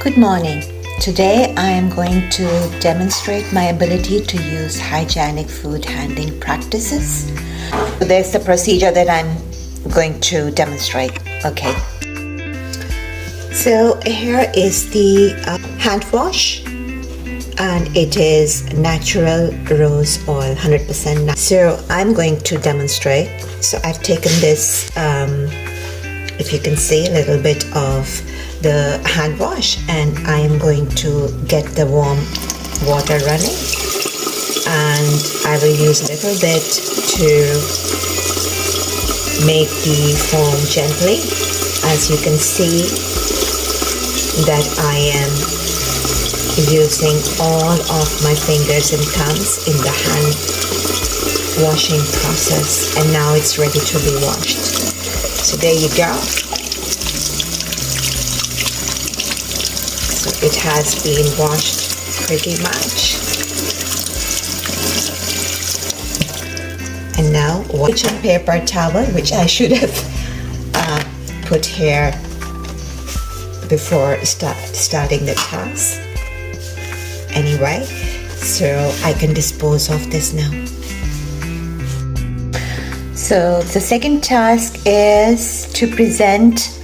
Good morning. Today I am going to demonstrate my ability to use hygienic food handling practices. There's the procedure that I'm going to demonstrate. Okay. So here is the hand wash, and it is natural rose oil, 100% So I'm going to demonstrate. So I've taken this, if you can see, a little bit of the hand wash, and I am going to get the warm water running, and I will use a little bit to make the foam gently. As you can see that I am using all of my fingers and thumbs in the hand washing process, and now it's ready to be washed. So there you go. So it has been washed pretty much. And now kitchen paper towel, which I should have put here before starting the task. Anyway, so I can dispose of this now. So the second task is to present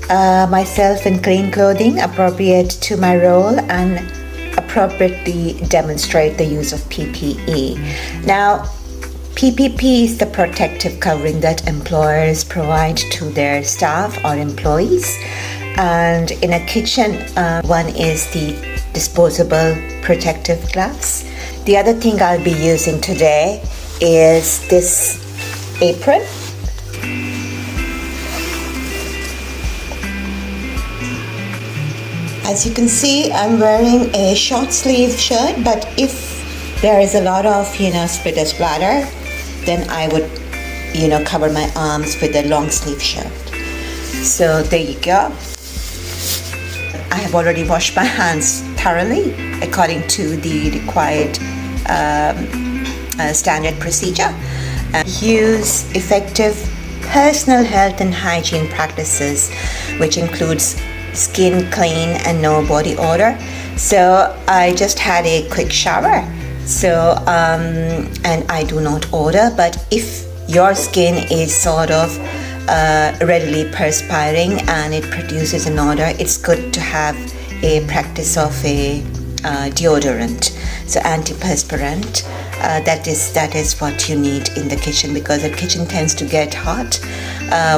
myself in clean clothing appropriate to my role and appropriately demonstrate the use of PPE. Now, PPE is the protective covering that employers provide to their staff or employees. And in a kitchen, one is the disposable protective gloves. The other thing I'll be using today is this apron. As you can see, I'm wearing a short sleeve shirt, but if there is a lot of, split splatter, then I would, cover my arms with a long sleeve shirt. So there you go. I have already washed my hands thoroughly according to the required standard procedure. Use effective personal health and hygiene practices, which includes skin clean and no body odor. So I just had a quick shower. So and I do not odor, but if your skin is sort of readily perspiring and it produces an odor, it's good to have a practice of a deodorant, so antiperspirant. That is what you need in the kitchen, because the kitchen tends to get hot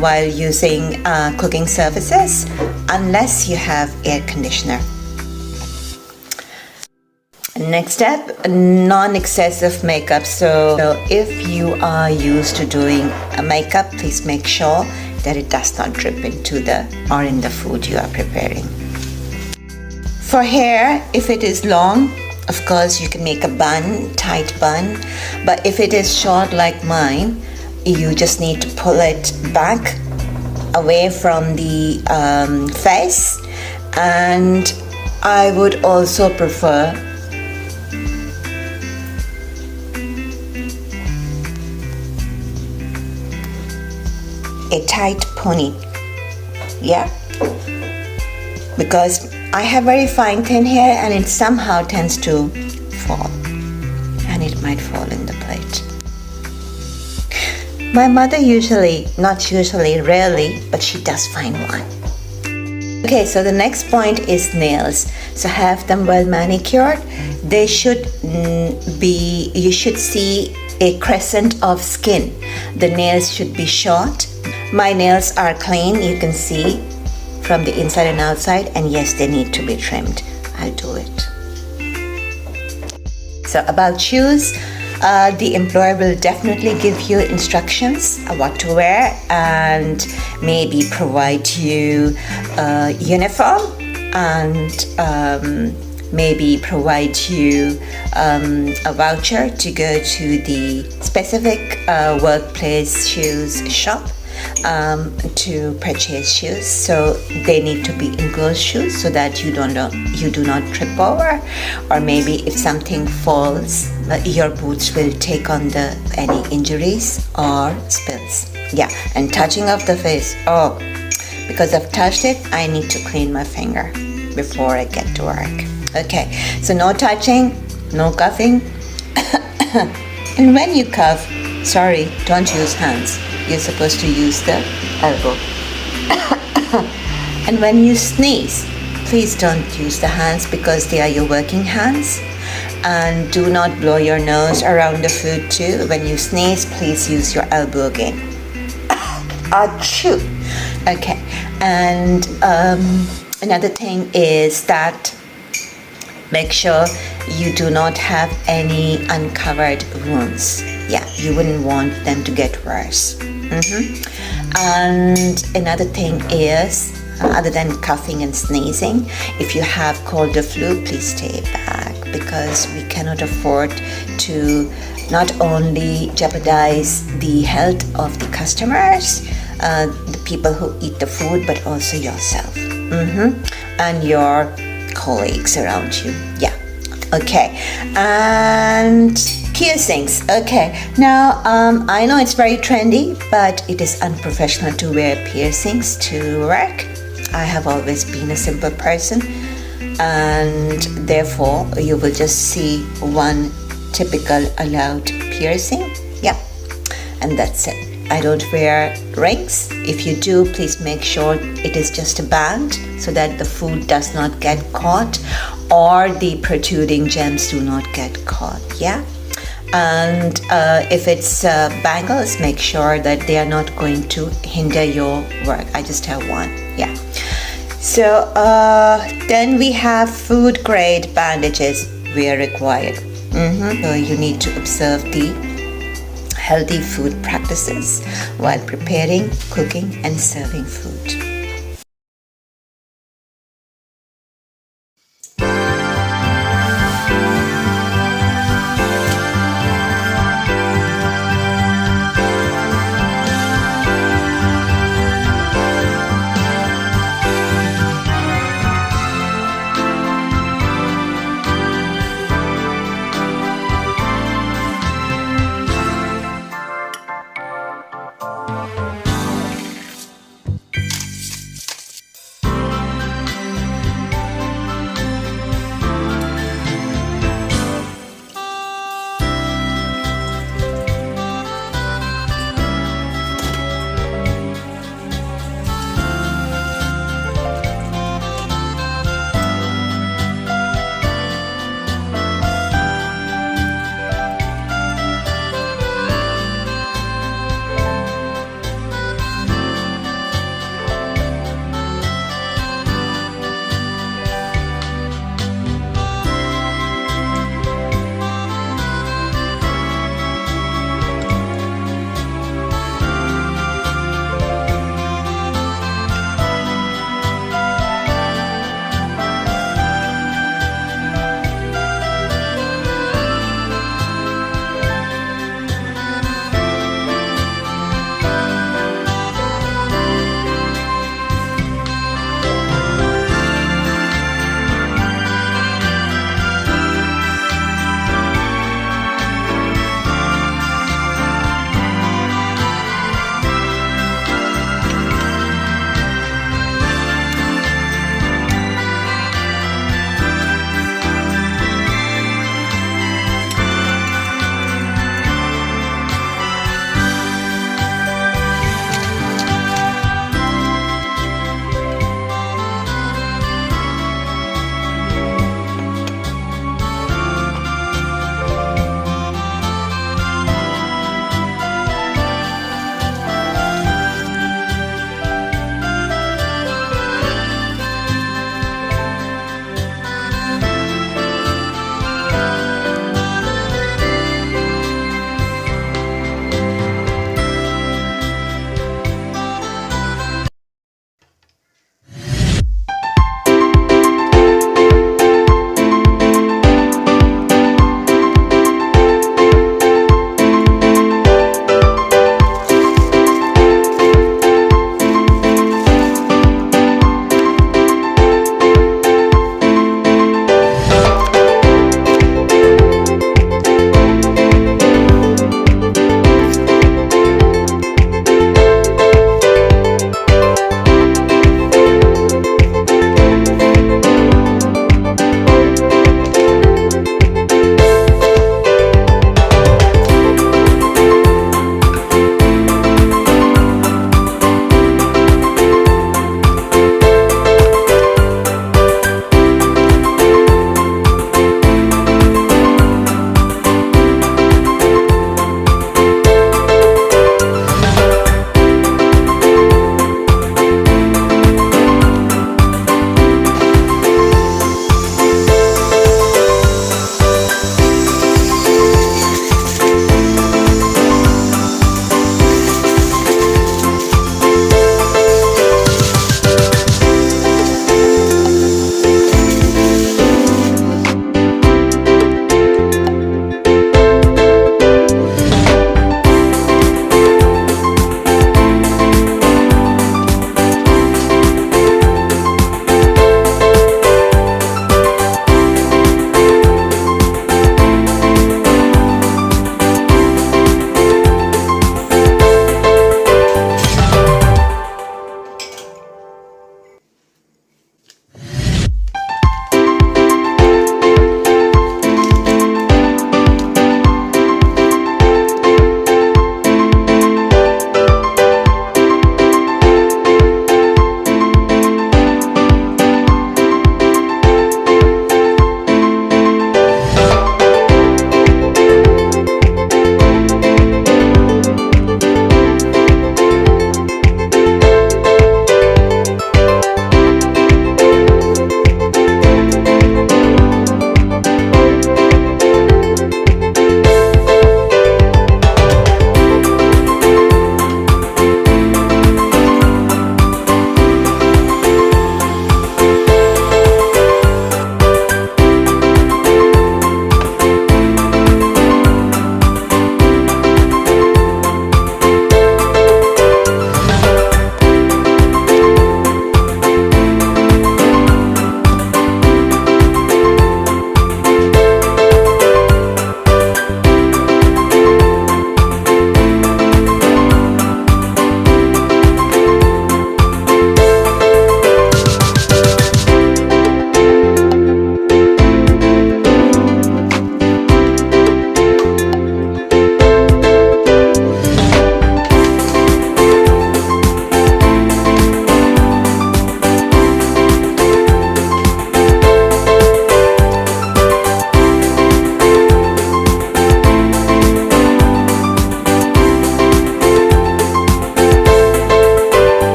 while using cooking surfaces, unless you have air conditioner. Next step, non-excessive makeup. So if you are used to doing a makeup, please make sure that it does not drip into in the food you are preparing. For hair, if it is long, of course you can make a bun, tight bun, but if it is short like mine, you just need to pull it back away from the face. And I would also prefer a tight pony, because I have very fine thin hair and it somehow tends to fall, and it might fall in the plate. My mother rarely, but she does find one. Okay, so the next point is nails. So have them well manicured. They should you should see a crescent of skin. The nails should be short. My nails are clean, you can see from the inside and outside, and yes, they need to be trimmed. I'll do it. So about shoes, the employer will definitely give you instructions on what to wear, and maybe provide you a uniform, and maybe provide you a voucher to go to the specific workplace shoes shop to purchase shoes. So they need to be enclosed shoes so that you do not trip over, or maybe if something falls, your boots will take on any injuries or spills. And touching of the face, because I've touched it, I need to clean my finger. before I get to work. Okay, so no touching, no coughing. And when you cough, sorry, don't use hands. You're supposed to use the elbow. And when you sneeze, please don't use the hands because they are your working hands. And do not blow your nose around the food too. When you sneeze, please use your elbow again. Achoo! Okay, and another thing is that make sure you do not have any uncovered wounds. Yeah, you wouldn't want them to get worse. And another thing is, other than coughing and sneezing, if you have cold or flu, please stay back because we cannot afford to not only jeopardize the health of the customers, the people who eat the food, but also yourself and your colleagues around you. Yeah. Okay. And piercings. Okay. Now, I know it's very trendy, but it is unprofessional to wear piercings to work. I have always been a simple person, and therefore you will just see one typical allowed piercing. Yeah. And that's it. I don't wear rings. If you do, please make sure it is just a band so that the food does not get caught or the protruding gems do not get caught. Yeah. And if it's bangles, make sure that they are not going to hinder your work. I just have one. Yeah. So then we have food grade bandages where required. So you need to observe the healthy food practices while preparing, cooking, and serving food.